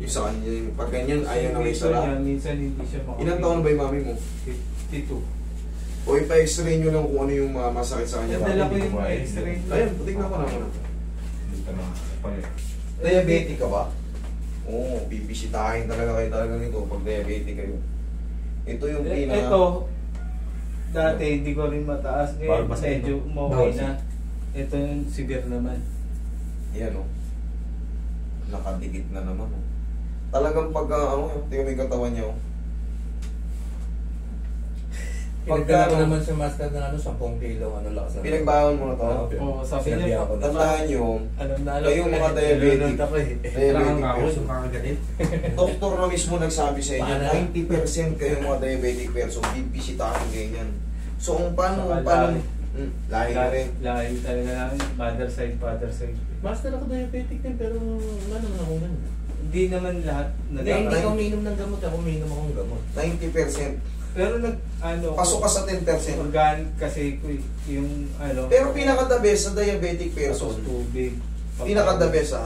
Yung sa kanya, yung pag ganyan, ayaw na may sara. Minsan hindi siya makapit. Ilang taon ba yung mami mo? 52. O ipa-x-ray nyo lang kung ano yung masakit sa kanya. Dala ko yung x-ray. Ayun, tignan ko naman. Diabetic ka ba? Oo, bibisitahin talaga kayo talaga nito pag diabetic kayo. Ito yung Ito, dati hindi ko rin mataas. Ngayon, medyo umaway na. Ito yung severe naman. Yan o. Nakadikit na naman o. Talagang pagka, tingnan mo yung katawan niya o. Pinagdala ko naman sa master na 10 kilo, lakas na. Pinagbawal mo na to? Oo, sabi niya. Tandaan nyo, Alam kayong mga diabetic, Diabetic person. doktor na mismo nagsabi sa inyo, 90% kayong mga diabetic person, bibisitahin ganyan. So, paano, lahi na rin. Lahi talaga namin, father side. Master ako diabetic din, pero ano naman ako ganun. Hindi naman lahat. Hindi ka uminom ng gamot, ako uminom akong gamot. 90%. Pero pasok ka sa 10%. Organic kasi ko yung Pero pinaka-the best sa diabetic person, tubig. pinaka-the best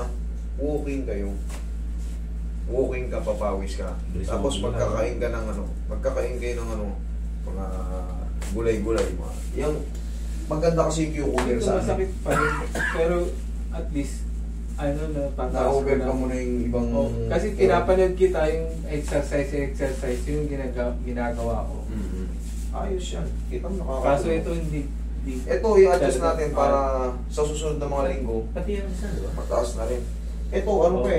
walking kayo. Walking ka, papawis ka. Tapos magkakain ka ng magkakain kayo ng mga gulay-gulay. Yung maganda kasi yung cucumber sa masakit pa rin. Pero at least na-overcome mo na yung ibang... kasi pinapanood kita yung exercise yung ginagawa ko. Ayos yan. Kita mo nakakatulong. Kaso ito hindi. Ito i-adjust natin para sa susunod na mga linggo. Pati yung isa, diba? Mataas na rin. Ito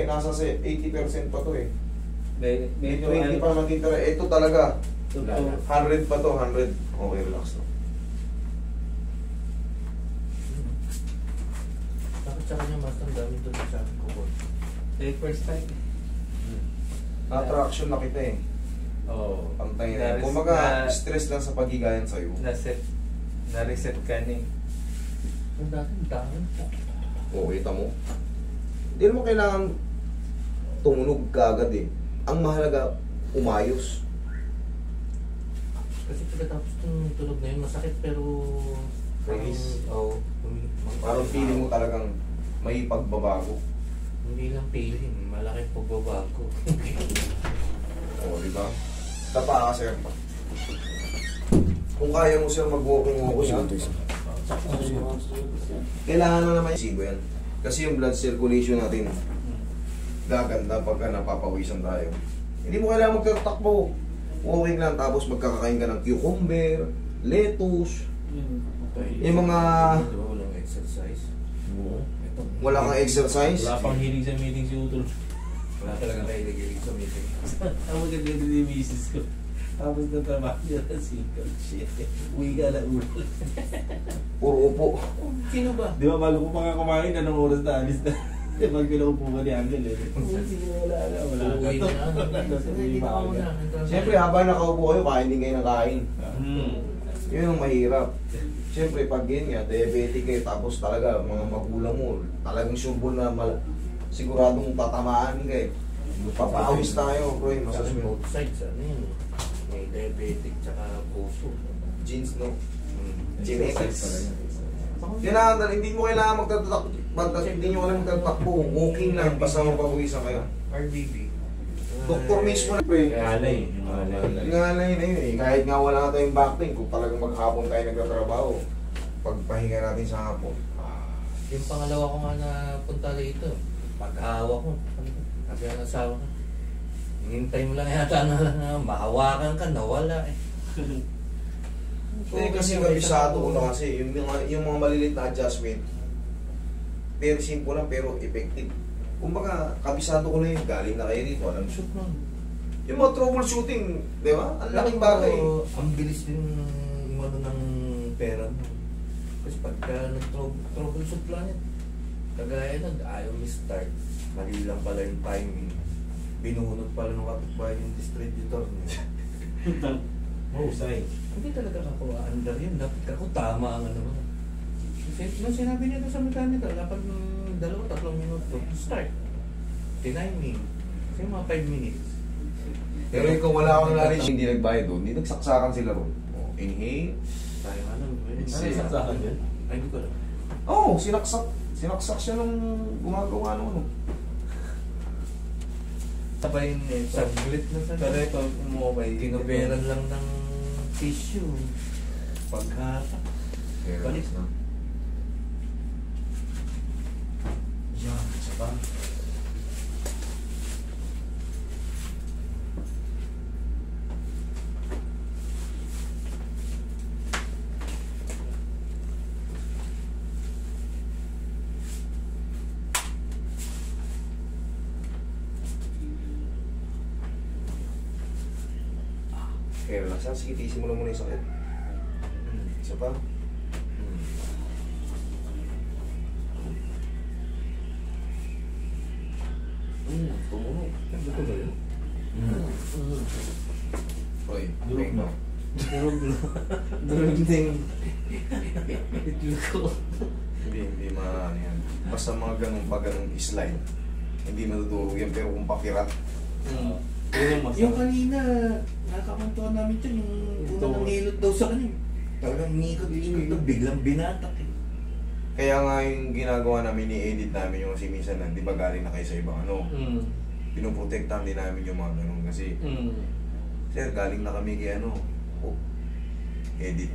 nasa 80% pa to eh. May 20 pa magkita. Ito talaga. 100 pa to, 100. Okay, relax na. Sa kanya mas ang dami ito sa kuko. First time. Na-attraction na kita eh. Oo. Pantay na. Kumaga, stress lang sa pagigayan sa'yo. Na-reset ka na eh. Ang dami. Oo, kita mo. Hindi naman kailangan tumunog ka agad eh. Ang mahalaga, umayos. Kasi pagkatapos ng tunog na yun, masakit pero... Release. Oo. Parang feeling mo talagang may pagbabago. Hindi lang feeling, malaking pagbabago. Oo, di ba? Tapa ka, sir. Kung kaya mo, sir, mag-walking, kailangan na naman yung sigo yan. Kasi yung blood circulation natin, gaganda pagka napapawisan tayo. Hindi mo kailangan magtatakbo. Walking lang, tapos magkakakain ka ng cucumber, lettuce, yung mga... Walang exercise. Wala kang exercise. Wala pang hilig sa meeting si Utol. Wala talaga kahilig sa meeting. Ang maganda din yung misis ko. Tapos na trabaho niya na single. Shit. Uwi ka na ulo. Puro upo. Sino ba? Di ba bago ko pa nga kumain, anong oras na alis na? Pag pinaupo ka ni Angel eh. Sige, wala na. Uwi na. Siyempre, habang nakaupo kayo, kain din kayo ng kain. Yun ang mahirap. Siyempre, pag yun nga, diabetic kayo, tapos talaga, mga magulang mo, talagang sureball na siguradong tatamaan kayo. Papawis tayo, bro. Kasi both sides, may diabetic tsaka puso. Genes, no? Genetics. Kailangan, hindi mo kailangan hindi nyo kailangan magtatakbo. Walking lang, basta mapapawisan kayo. RBB. Doktor mismo na, pre. Ngalay. Ngalay na yun eh. Kahit nga wala tayong back pain, kung talagang maghapon tayo nagtatrabaho, pagpahinga natin sa hapon. Yung pangalawa ko nga na punta rito, pag-awa ko. Sabi ang asawa ko, hintay mo lang yata na mahawakan ka, nawala eh. Kasi kabisado ko na kasi, yung mga malilit na adjustment, pero simple lang pero effective. Kumbaga, kabisado ko na yun, galing na kayo dito, alam shoot nun. Yung mga troubleshooting, di ba? Ang laking bagay. Ang bilis din ng pera mo. Kasi pagka nag-troubleshoot lang yan, kagaya nun, ayaw mi-start. Mali lang pala yung timing. Binunod pala ng kapitbahay yung distributor niya. Mahusay. Hindi talaga ako under yun. Dapat ako tama ang ano mo. Nung sinabi niya sa mechanical, dapat 2-3 minuto, start. Timing. Kasi mga 5 minutes. Pero kung wala akong knowledge, hindi nagbayad doon, hindi nagsaksakan sila ron. Oh, inhale. Tayo nga lang. Saksakan yun? Ay, hindi ko alam. Oo, sinaksak siya nung gumagawa nung ano. Tabayin nito. Saglit na sa Pero ito, umukay. Tinuberan lang ng tissue. Paghatak. Balik. na. Yan, isa pa. Okay, relax. Sige, tiisin mo lang muna yung sakit. Isa pa. Tumunog. Ito ba yun? Oy, Durog okay, na. no? Durog din. Itlog ko. Hindi maano yan. Basta mga ganun slide. Hindi madudurog yan, pero kung papirat. Yung kanina, nakakantuan namin dyan, yung unang nangilot daw sa kanya. Talagang nikot-ikot daw, biglang binatak eh. Kaya nga yung ginagawa namin, ni-edit namin yung kasi minsan, di ba galing na kayo sa ibang ano, pinoprotektahan din namin yung mga ganun kasi, sir, galing na kami kay ano, edit.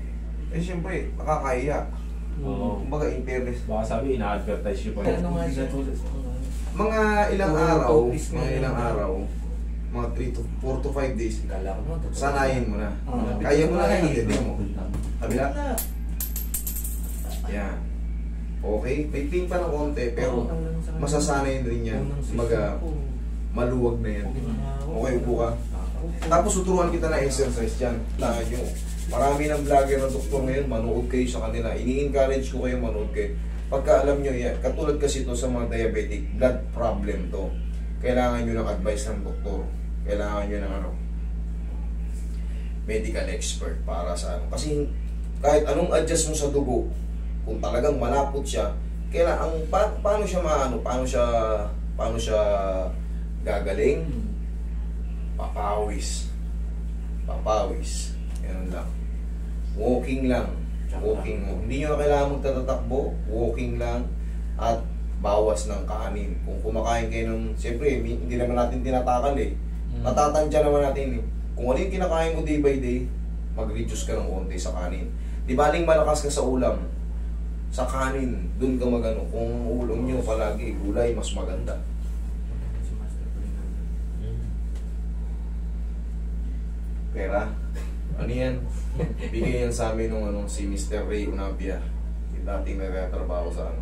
Eh siyempre, nakakahiya. Oo. Kumbaga, in fairness, Baka sabi, ina-advertise nyo pa yun. Ano nga siya? mga ilang Oo, araw, topis mga na ilang yun. araw, mga 4 to 5 days, Kala ko mo, totoo. sanayin mo na. Oo. Kaya mo na yan, hindi mo. Kabila? Wala. Yan. Okay, may pain pa ng konti, pero Oo, lang sa kanya. masasanay rin yan. Unang session Kumbaga, ko. maluwag na yan. Okay, upo ka. Tapos tuturuan kita na exercise dyan. Tayo. Marami ng vlogger na doktor ngayon, manood kayo sa kanila. Ini-encourage ko kayo manood kayo. Pagka alam nyo yan, katulad kasi ito sa mga diabetic, blood problem to. Kailangan nyo ng advice ng doktor. Kailangan nyo ng ano, medical expert para sa ano. Kasi kahit anong adjust mo sa dugo, kung talagang malapot siya, kailangan paano siya maano, paano siya gagaling? Papawis. Yan lang. Walking lang. Walking mo. Hindi nyo na kailangan magtatatakbo. Walking lang. At bawas ng kanin. Kung kumakain kayo ng... Siyempre, hindi naman natin tinatakal eh. Natatansya naman natin eh. Kung ano yung kinakain mo day by day, mag-reduce ka ng konti sa kanin. Di baling malakas ka sa ulam. Sa kanin, dun ka magano. Kung ulam nyo palagi, gulay, mas maganda. Pera. Ano yan? Bigay yan sa amin nung ano, si Mr. Ray Unapia. Yung dating nagtatrabaho sa ano.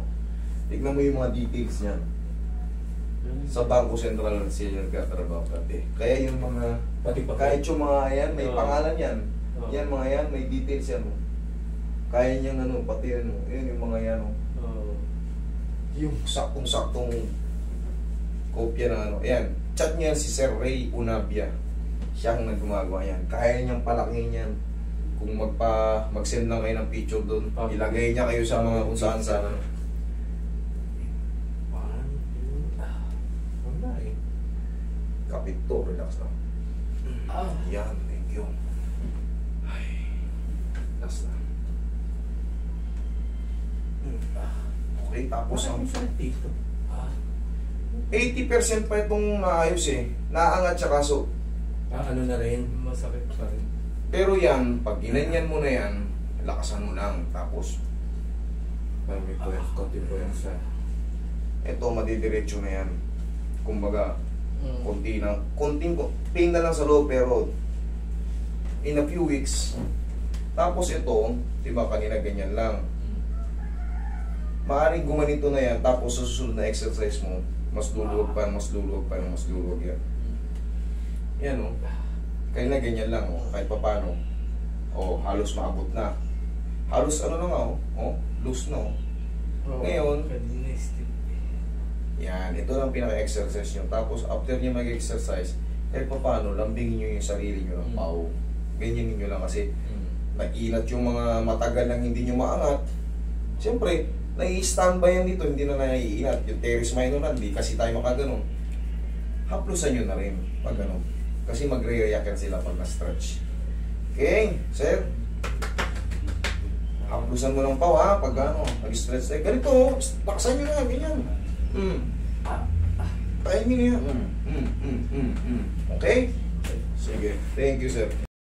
Tignan mo yung mga details niyan. Sa Bangko Sentral siya nagtatrabaho dati. Kaya yung mga, Pati pa kahit yung mga yan, may Oo. pangalan yan. Oo. Yan mga yan, may details yan. Oh. Kaya niyang ano, pati ano, yun yung mga yan. Oh. Yung saktong-saktong kopya ng ano. Ayan, chat niya si Sir Ray Unapia. Siya ang nagumagawa yan. Kaya niyang palakihin yan. Kung mag-send lang kayo ng picture doon, ilagay niya kayo sa mga kung saan saan. Wala eh. Kapit to, relax lang. Yan, thank you. Ay, relax lang. Okay, tapos ang sakit dito. 80% pa itong maayos eh. Naangat siya kaso. Ano na rin? Masakit pa rin. Pero yan, pag ginanyan mo na yan, lakasan mo lang. Tapos, Parang may po yung sa... ito, madidiretso na yan. Kumbaga, konting pain na lang sa loob, pero in a few weeks, tapos ito, di ba kanina ganyan lang. Maaaring gumanito na yan, tapos sa susunod na exercise mo, mas luluwag pa, mas luluwag yan. Yan o. Kanina ganyan lang o, kahit pa paano. O, halos maabot na. Halos ano na nga o, loose na o. Ngayon, kanina still. Yan, ito lang pinaka-exercise nyo. Tapos after nyo mag-exercise, kahit pa paano, lambingin nyo yung sarili nyo ng pau. Ganyan nyo lang kasi nag-ilat yung mga matagal nang hindi nyo maangat. Siyempre, nai-standby yan dito, hindi na naiinat. Yung teres minor na, hindi kasi tayo makaganon. Haplusan nyo na rin pag ganon. Kasi magre-react yan sila pag na-stretch. Okay, sir. Haplusan mo ng pau ha, pag ano, nag-stretch tayo. Ganito, taksan nyo na, ganyan. Timing yan. Okay? Sige. Thank you, sir.